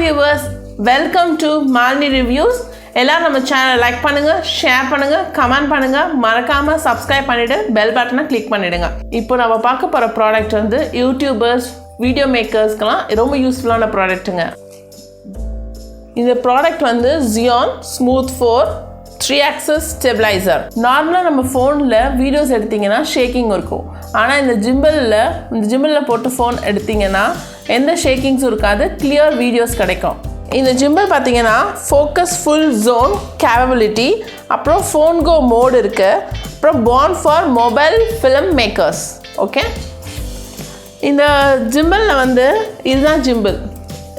viewers, welcome to Malini Reviews. எல்லாரும் நம்ம சேனலை லைக் பண்ணுங்க, ஷேர் பண்ணுங்க, கமெண்ட் பண்ணுங்க, மறக்காம சப்ஸ்கிரைப் பண்ணிட்டு பெல் பட்டனை கிளிக் பண்ணிடுங்க. இப்போ நம்ம பார்க்க போற ப்ராடக்ட் வந்து யூடியூபர்ஸ், வீடியோ மேக்கர்ஸ்க்குலாம் ரொம்ப யூஸ்ஃபுல்லான ப்ராடக்ட்டுங்க. இந்த ப்ராடக்ட் வந்து Xeon Smooth 4 3-axis stabilizer. நார்மலாக நம்ம ஃபோனில் வீடியோஸ் எடுத்திங்கன்னா ஷேக்கிங் இருக்கும். ஆனால் இந்த ஜிம்பிளில் போட்டு ஃபோன் எடுத்திங்கன்னா எந்த ஷேக்கிங்ஸும் இருக்காது, கிளியர் வீடியோஸ் கிடைக்கும். இந்த ஜிம்பிள் பார்த்தீங்கன்னா ஃபோக்கஸ் ஃபுல் ஜோன் கேப்பபிலிட்டி, அப்புறம் ஃபோன் கோ மோட் இருக்குது, அப்புறம் born for mobile film makers. Okay, இந்த ஜிம்பிளில் வந்து இதுதான் ஜிம்பிள்.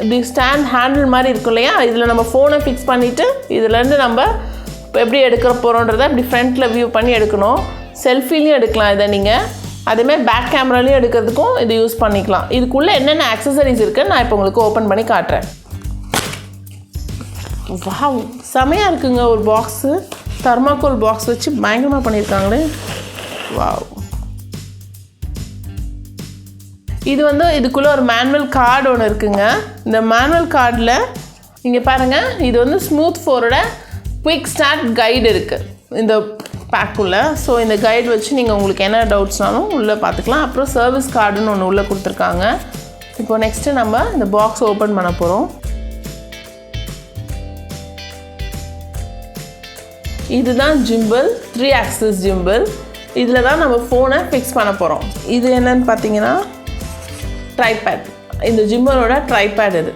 இப்படி ஸ்டாண்ட் ஹேண்டில் மாதிரி இருக்கும் இல்லையா, இதில் நம்ம ஃபோனை ஃபிக்ஸ் பண்ணிவிட்டு இதுலேருந்து நம்ம இப்போ எப்படி எடுக்கிற போகிறோன்றதை இப்படி ஃப்ரண்ட்டில் வியூ பண்ணி எடுக்கணும். செல்ஃபிலையும் எடுக்கலாம் இதை நீங்கள், அதேமாதிரி பேக் கேமராலையும் எடுக்கிறதுக்கும் இது யூஸ் பண்ணிக்கலாம். இதுக்குள்ளே என்னென்ன ஆக்சசரிஸ் இருக்குன்னு நான் இப்போ உங்களுக்கு ஓப்பன் பண்ணி காட்டுறேன். வாவ், செமையாக இருக்குங்க. ஒரு பாக்ஸு தர்மாக்கோல் பாக்ஸ் வச்சு பயங்கரமாக பண்ணியிருக்காங்களே. வாவ், இது வந்து இதுக்குள்ளே ஒரு மேனுவல் கார்டு ஒன்று இருக்குங்க. இந்த மேனுவல் கார்டில் நீங்கள் பாருங்கள், இது வந்து ஸ்மூத் 4ஓட குயிக் ஸ்டார்ட் கைடு இருக்குது இந்த பேக்குள்ளே. ஸோ இந்த கைடு வச்சு நீங்கள் உங்களுக்கு என்ன டவுட்ஸ்னாலும் உள்ளே பார்த்துக்கலாம். அப்புறம் சர்வீஸ் கார்டுன்னு ஒன்று உள்ளே கொடுத்துருக்காங்க. இப்போ நெக்ஸ்ட்டு நம்ம இந்த பாக்ஸ் ஓப்பன் பண்ண போகிறோம். இதுதான் ஜிம்பிள், 3-axis ஜிம்பிள். இதில் தான் நம்ம ஃபோனை ஃபிக்ஸ் பண்ண போகிறோம். இது என்னன்னு பார்த்தீங்கன்னா ட்ரைபேட். இந்த ஜிம்பிளோட ட்ரைபேட் இது.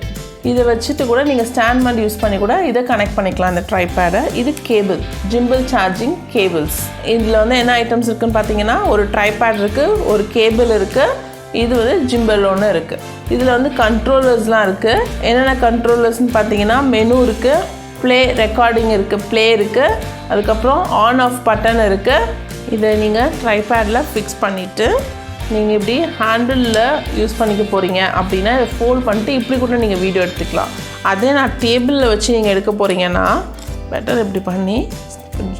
இதை வச்சுட்டு கூட நீங்கள் ஸ்டாண்ட் மாதிரி யூஸ் பண்ணி கூட இதை கனெக்ட் பண்ணிக்கலாம் இந்த ட்ரைபேடை. இது கேபிள், ஜிம்பிள் சார்ஜிங் கேபிள்ஸ். இதில் வந்து என்ன ஐட்டம்ஸ் இருக்குதுன்னு பார்த்தீங்கன்னா ஒரு ட்ரைபேட் இருக்குது, ஒரு கேபிள் இருக்குது, இது வந்து ஜிம்பிள் ஒன்று இருக்குது. இதில் வந்து கண்ட்ரோலர்ஸ்லாம் இருக்குது. என்னென்ன கண்ட்ரோலர்ஸ்னு பார்த்தீங்கன்னா மெனு இருக்குது, ப்ளே ரெக்கார்டிங் இருக்குது, ப்ளே இருக்குது, அதுக்கப்புறம் ஆன் ஆஃப் பட்டன் இருக்குது. இதை நீங்கள் ட்ரைபேடில் ஃபிக்ஸ் பண்ணிவிட்டு நீங்கள் இப்படி ஹேண்டிலில் யூஸ் பண்ணிக்க போகிறீங்க அப்படின்னா இதை ஃபோல்ட் பண்ணிட்டு இப்படி கூட நீங்கள் வீடியோ எடுத்துக்கலாம். அதே நான் டேபிளில் வச்சு நீங்கள் எடுக்க போகிறீங்கன்னா பெட்டர் இப்படி பண்ணி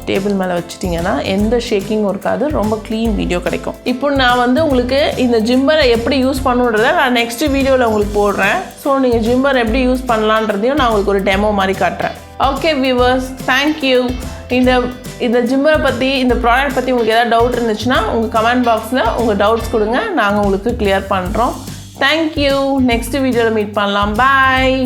டேபிள் மேலே வச்சுட்டிங்கன்னா எந்த ஷேக்கிங்கும் இருக்காது, ரொம்ப க்ளீன் வீடியோ கிடைக்கும். இப்போ நான் வந்து உங்களுக்கு இந்த ஜிம்பரை எப்படி யூஸ் பண்ணுன்றதை நான் நெக்ஸ்ட் வீடியோவில் உங்களுக்கு போடுறேன். ஸோ நீங்கள் ஜிம்பர் எப்படி யூஸ் பண்ணலான்றதையும் நான் உங்களுக்கு ஒரு டெமோ மாதிரி காட்டுறேன். Okay viewers, thank you. இந்த ஜிம்பரை பற்றி, இந்த ப்ராடக்ட் பற்றி உங்களுக்கு ஏதாவது டவுட் இருந்துச்சுன்னா உங்கள் கமெண்ட் பாக்ஸில் உங்கள் டவுட்ஸ் கொடுங்க, நாங்கள் உங்களுக்கு கிளியர் பண்ணுறோம். தேங்க்யூ. நெக்ஸ்ட் வீடியோவில் மீட் பண்ணலாம். பாய்.